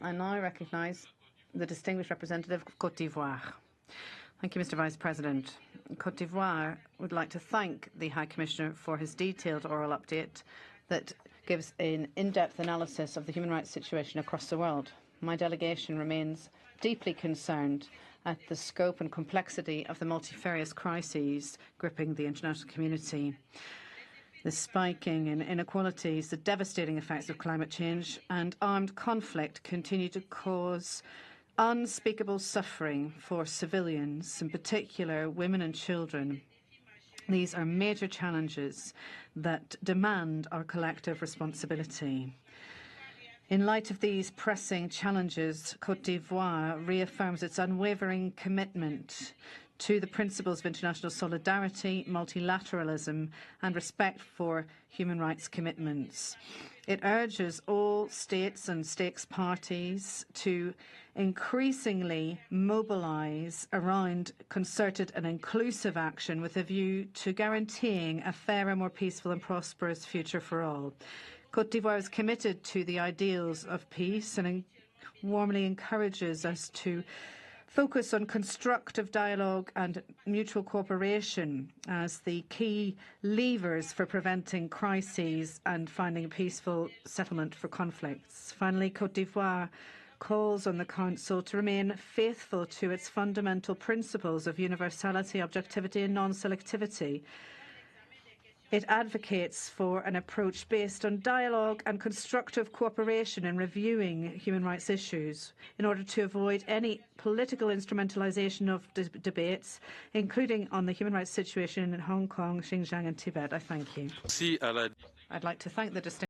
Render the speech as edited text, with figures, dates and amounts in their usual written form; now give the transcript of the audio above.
I now recognise the distinguished representative of Côte d'Ivoire. Thank you, Mr. Vice President. Côte d'Ivoire would like to thank the High Commissioner for his detailed oral update that gives an in-depth analysis of the human rights situation across the world. My delegation remains deeply concerned at the scope and complexity of the multifarious crises gripping the international community. The spiking in inequalities, the devastating effects of climate change and armed conflict continue to cause unspeakable suffering for civilians, in particular women and children. These are major challenges that demand our collective responsibility. In light of these pressing challenges, Côte d'Ivoire reaffirms its unwavering commitment to the principles of international solidarity, multilateralism and respect for human rights commitments. It urges all states and stakes parties to increasingly mobilise around concerted and inclusive action with a view to guaranteeing a fairer, more peaceful and prosperous future for all. Côte d'Ivoire is committed to the ideals of peace and warmly encourages us to focus on constructive dialogue and mutual cooperation as the key levers for preventing crises and finding a peaceful settlement for conflicts. Finally, Côte d'Ivoire calls on the Council to remain faithful to its fundamental principles of universality, objectivity and non-selectivity. It advocates for an approach based on dialogue and constructive cooperation in reviewing human rights issues in order to avoid any political instrumentalization of debates, including on the human rights situation in Hong Kong, Xinjiang and Tibet. I thank you. I'd like to thank the distinguished